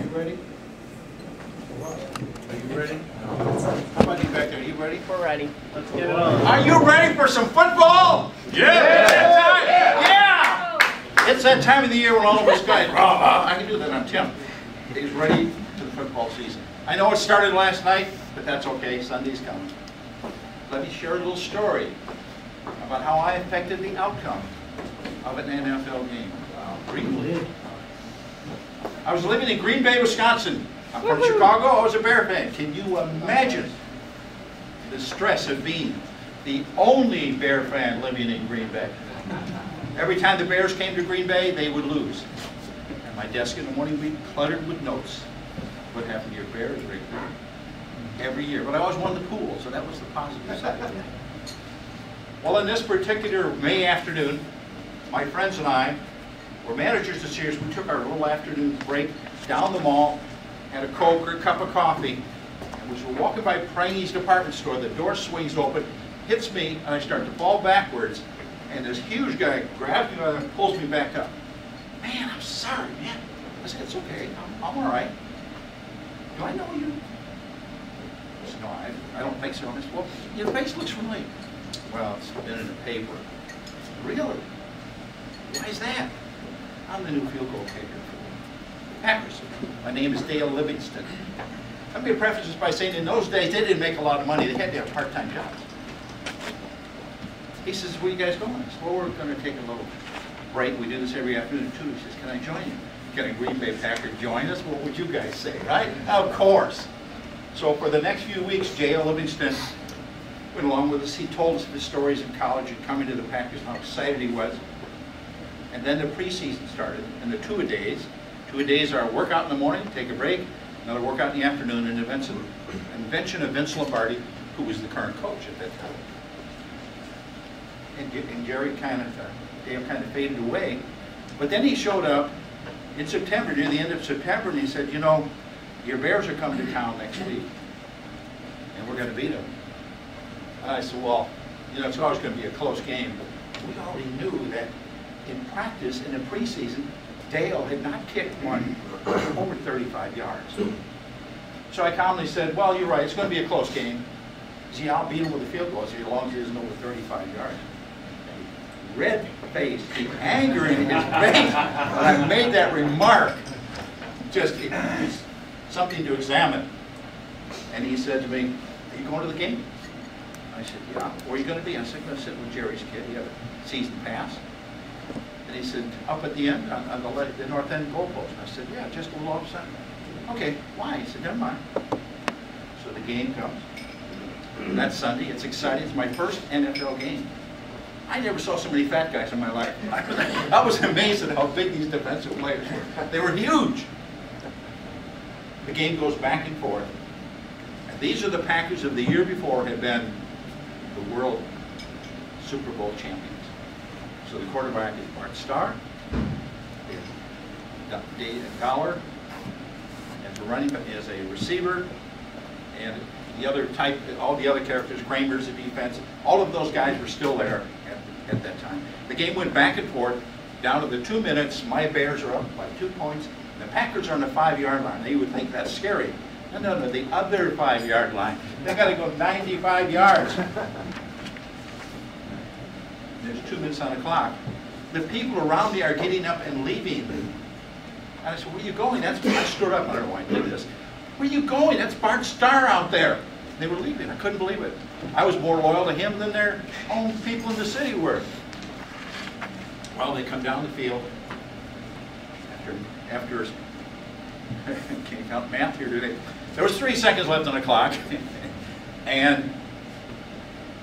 you ready? Are you ready? How about you back there? Are you ready? We're ready. Let's get it on. Are you ready for some football? Yeah! Yeah! It's that time of the year when all of us guys, I can do that, I'm Tim. He's ready for the football season. I know it started last night, but that's okay, Sunday's coming. Let me share a little story about how I affected the outcome of an NFL game. Briefly. I was living in Green Bay, Wisconsin. I'm from Chicago, I was a Bear fan. Can you imagine the stress of being the only Bear fan living in Green Bay? Every time the Bears came to Green Bay, they would lose. And my desk in the morning would be cluttered with notes. What happened to your Bears, Rick? Every year. But I always won the pool, so that was the positive side of it. Well, in this particular May afternoon, my friends and I were managers this year, so we took our little afternoon break down the mall, had a Coke or a cup of coffee, and as we're walking by Praney's department store, the door swings open, hits me, and I start to fall backwards, and this huge guy grabs me and pulls me back up. Man, I'm sorry, man. I said, it's okay, I'm all right. Do I know you? I said, no, I don't think so. I said, well, your face looks familiar. Well, it's been in the paper. Really? Why is that? I'm the new field goal kicker for the Packers. My name is Dale Livingston. Let me preface this by saying in those days they didn't make a lot of money. They had to have part-time jobs. He says, where are you guys going? I said, well, we're going to take a little break. We do this every afternoon too. He says, can I join you? Can a Green Bay Packer join us? What would you guys say, right? Of course. So for the next few weeks, Dale Livingston went along with us. He told us his stories in college and coming to the Packers, how excited he was. And then the preseason started, and the two-a-days. Two-a-days are a workout in the morning, take a break, another workout in the afternoon, and an invention of Vince Lombardi, who was the current coach at that time. And Dale kind of faded away. But then he showed up in September, near the end of September, and he said, you know, your Bears are coming to town next week, and we're going to beat them. And I said, well, you know, it's always going to be a close game. But we already knew that in practice, in the preseason, Dale had not kicked one over 35 yards. So I calmly said, well, you're right, it's going to be a close game. See, I'll beat him with a field goal, as long as he isn't over 35 yards. Red face, the anger in his face when I made that remark, just it was something to examine. And he said to me, are you going to the game? I said, yeah. Where are you going to be? I said, I'm going to sit with Jerry's kid. He had a season pass. And he said, up at the end, on the north end goalpost. I said, yeah, just a little offside. Okay, why? He said, never mind. So the game comes. That's Sunday. It's exciting. It's my first NFL game. I never saw so many fat guys in my life. I was amazed at how big these defensive players were. They were huge. The game goes back and forth. And these are the Packers of the year before had been the world Super Bowl champions. So the quarterback is Bart Starr, Dave Dollar, as a running back, as a receiver, and the other type, all the other characters, Kramer's the defense, all of those guys were still there at that time. The game went back and forth, down to the 2 minutes. My Bears are up by 2 points. The Packers are on the 5-yard line. They would think that's scary. No, the other 5-yard line. They got to go 95 yards. There's 2 minutes on the clock. The people around me are getting up and leaving. And I said, where are you going? I stood up. I don't know why I did this. Where are you going? That's Bart Starr out there. They were leaving. I couldn't believe it. I was more loyal to him than their own people in the city were. Well, they come down the field. After can't count math here today. There was 3 seconds left on the clock. And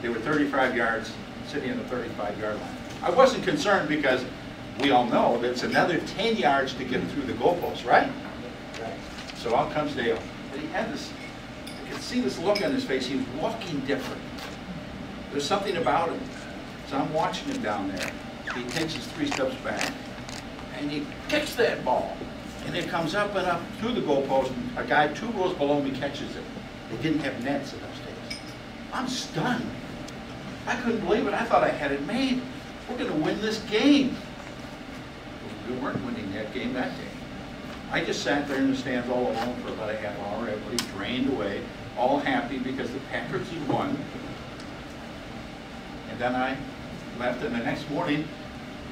they were 35 yards, sitting on the 35-yard line. I wasn't concerned because we all know that it's another 10 yards to get through the goalpost, right? So out comes Dale. And he had this, I could see this look on his face. He was walking different. There's something about him. So I'm watching him down there. He takes his 3 steps back, and he kicks that ball. And it comes up and up through the goalpost, and a guy 2 rows below me catches it. They didn't have nets in those days. I'm stunned. I couldn't believe it. I thought I had it made. We're going to win this game. We weren't winning that game that day. I just sat there in the stands all alone for about a half hour. Everybody drained away, all happy because the Packers had won. And then I left, and the next morning,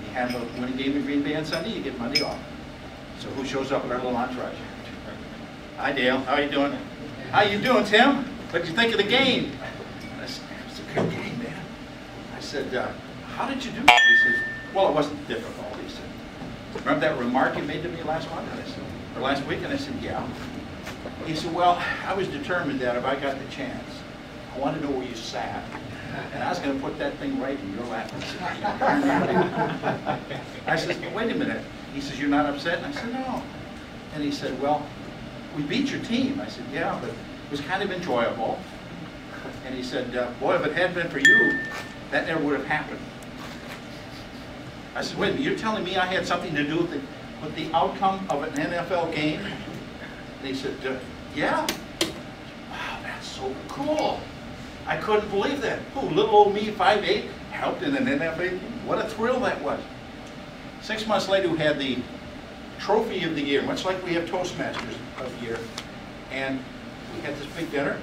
you have a winning game in Green Bay on Sunday, you get Monday off. So who shows up at our little entourage? Hi, Dale. How you doing? How you doing, Tim? What'd you think of the game? I said, it was a good game, man. I said, how did you do it? He says, well, it wasn't difficult. He said, remember that remark you made to me last month? And I said, or last week? And I said, yeah. He said, well, I was determined that if I got the chance, I wanted to know where you sat. And I was going to put that thing right in your lap. I said, wait a minute. He says, you're not upset? And I said, no. And he said, well, we beat your team. I said, yeah, but it was kind of enjoyable. And he said, boy, if it hadn't been for you, that never would have happened. I said, wait a minute, you're telling me I had something to do with the outcome of an NFL game? And he said, yeah. Wow, that's so cool. I couldn't believe that. Who, little old me, 5'8", helped in an NFL game? What a thrill that was. 6 months later, we had the Trophy of the Year, much like we have Toastmasters of the Year. And we had this big dinner,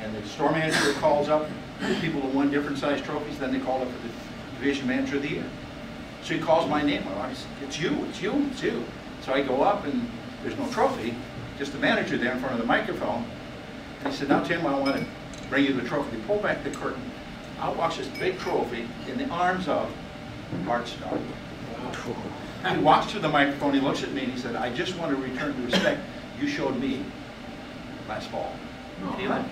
and the store manager calls up the people who won different size trophies, then they called up for the Division Manager of the Year. So he calls my name. Well, I said, it's you, it's you, it's you. So I go up, and there's no trophy, just the manager there in front of the microphone. And he said, now Tim, I want to bring you the trophy. They pull back the curtain. Out walks this big trophy in the arms of Art Starr. He walks to the microphone, he looks at me, and he said, I just want to return the respect you showed me last fall. And he left.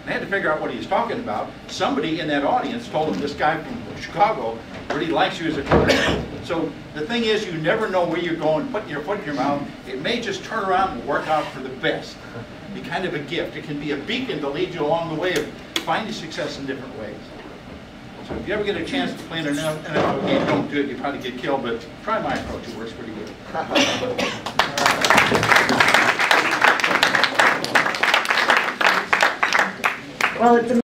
And I had to figure out what he was talking about. Somebody in that audience told him this guy from Chicago really likes you as a quarterback. So the thing is, you never know where you're going, putting your foot in your mouth. It may just turn around and work out for the best. Be kind of a gift. It can be a beacon to lead you along the way of finding success in different ways. So if you ever get a chance to play in an NFL game, don't do it. You probably get killed, but try my approach. It works pretty good. Well, it's